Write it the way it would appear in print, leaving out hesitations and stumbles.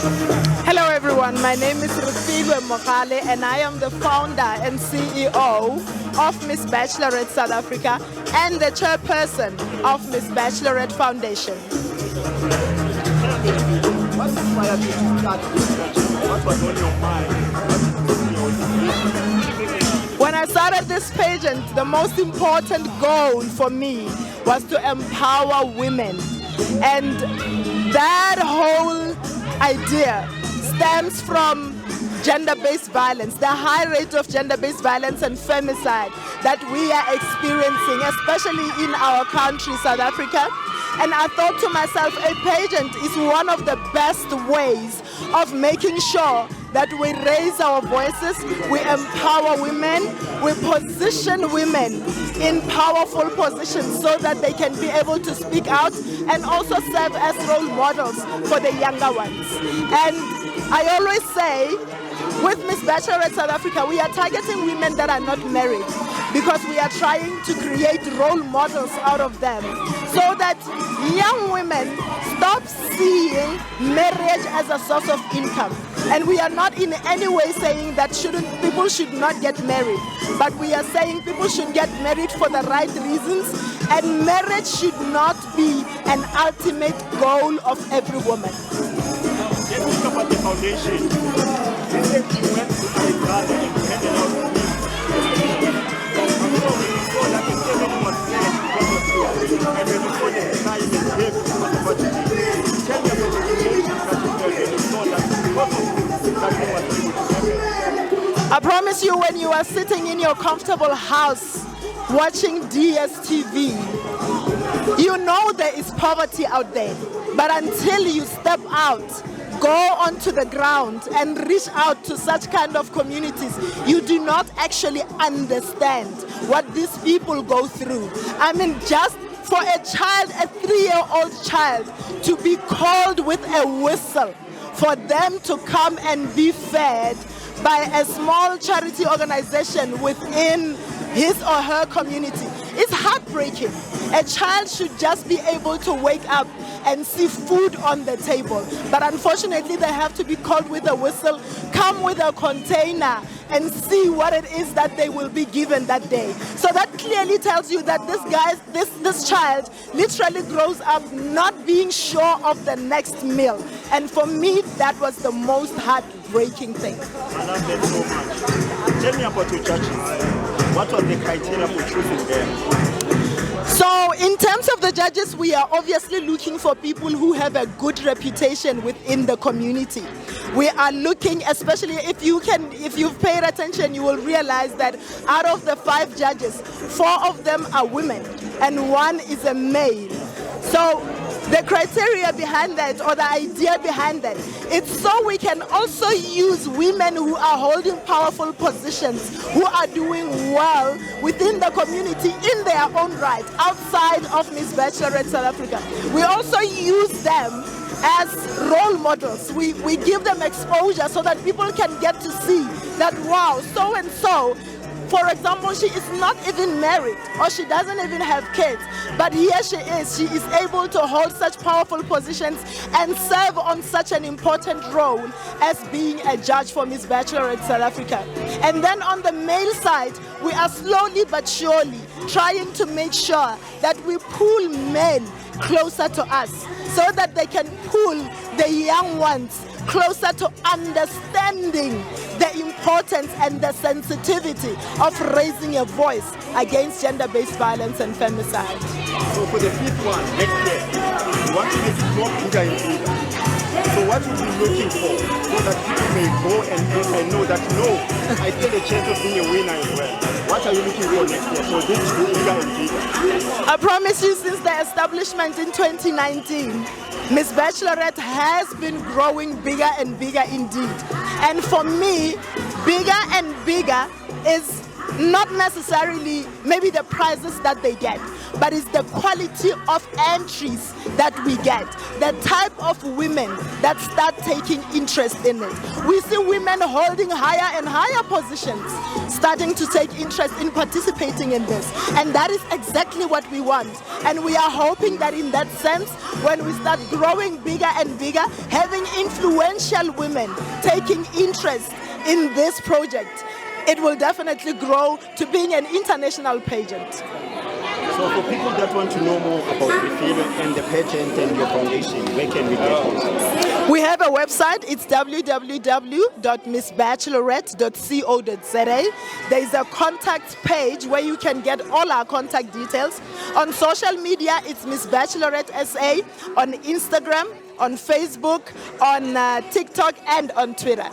Hello everyone, my name is Refilwe Mogale and I am the founder and CEO of Miss Bachelorette South Africa and the chairperson of Miss Bachelorette Foundation. What inspired you to start this pageant? What was on your mind? When I started this pageant, the most important goal for me was to empower women. And that whole idea stems from gender-based violence, the high rate of gender-based violence and femicide that we are experiencing, especially in our country, South Africa. And I thought to myself, a pageant is one of the best ways of making sure that we raise our voices, we empower women, we position women in powerful positions so that they can be able to speak out and also serve as role models for the younger ones. And I always say, with Miss Bachelorette South Africa, we are targeting women that are not married because we are trying to create role models out of them so that young women stop seeing marriage as a source of income. And we are not in any way saying that people should not get married, but we are saying people should get married for the right reasons, and marriage should not be an ultimate goal of every woman. Let's talk about the foundation. Recently you went to Alexander and handed out I promise you, when you are sitting in your comfortable house watching DSTV, you know there is poverty out there. But until you step out, go onto the ground and reach out to such kind of communities, you do not actually understand what these people go through. I mean, just for a child, a 3-year-old child, to be called with a whistle, for them to come and be fed by a small charity organization within his or her community, it's heartbreaking. A child should just be able to wake up and see food on the table. But unfortunately, they have to be called with a whistle, come with a container, and see what it is that they will be given that day. So that clearly tells you that this child literally grows up not being sure of the next meal. And for me, that was the most heartbreaking thing. I love that so much. Tell me about your judges. What was the criteria for choosing them? So in terms of the judges, we are obviously looking for people who have a good reputation within the community. We are looking, especially if you've paid attention, you will realize that out of the 5 judges, 4 of them are women and 1 is a male. So the criteria behind that, or the idea behind that, it's so we can also use women who are holding powerful positions, who are doing well within the community in their own right, outside of Miss Bachelorette South Africa. We also use them as role models. We give them exposure so that people can get to see that, wow, so-and-so, for example, she is not even married or she doesn't even have kids, but here she is able to hold such powerful positions and serve on such an important role as being a judge for Miss Bachelorette South Africa. And then on the male side, we are slowly but surely trying to make sure that we pull men closer to us so that they can pull the young ones closer to understanding the importance and the sensitivity of raising a voice against gender-based violence and femicide. So for the 5th one, next year, we want to make it more bigger and bigger. So what will you be looking for so that people may go and know that, no, I stand a chance of being a winner as well? What are you looking for next year for this to be bigger and bigger? I promise you, since the establishment in 2019, Miss Bachelorette has been growing bigger and bigger indeed. And for me, bigger and bigger is not necessarily maybe the prizes that they get. but it's the quality of entries that we get, the type of women that start taking interest in it. We see women holding higher and higher positions, starting to take interest in participating in this. And that is exactly what we want. And we are hoping that in that sense, when we start growing bigger and bigger, having influential women taking interest in this project, it will definitely grow to being an international pageant. So for people that want to know more about Refilwe and the pageant and your foundation, where can we get it? We have a website. It's www.missbachelorette.co.za. There is a contact page where you can get all our contact details. On social media, it's Miss Bachelorette SA on Instagram, on Facebook, on TikTok, and on Twitter.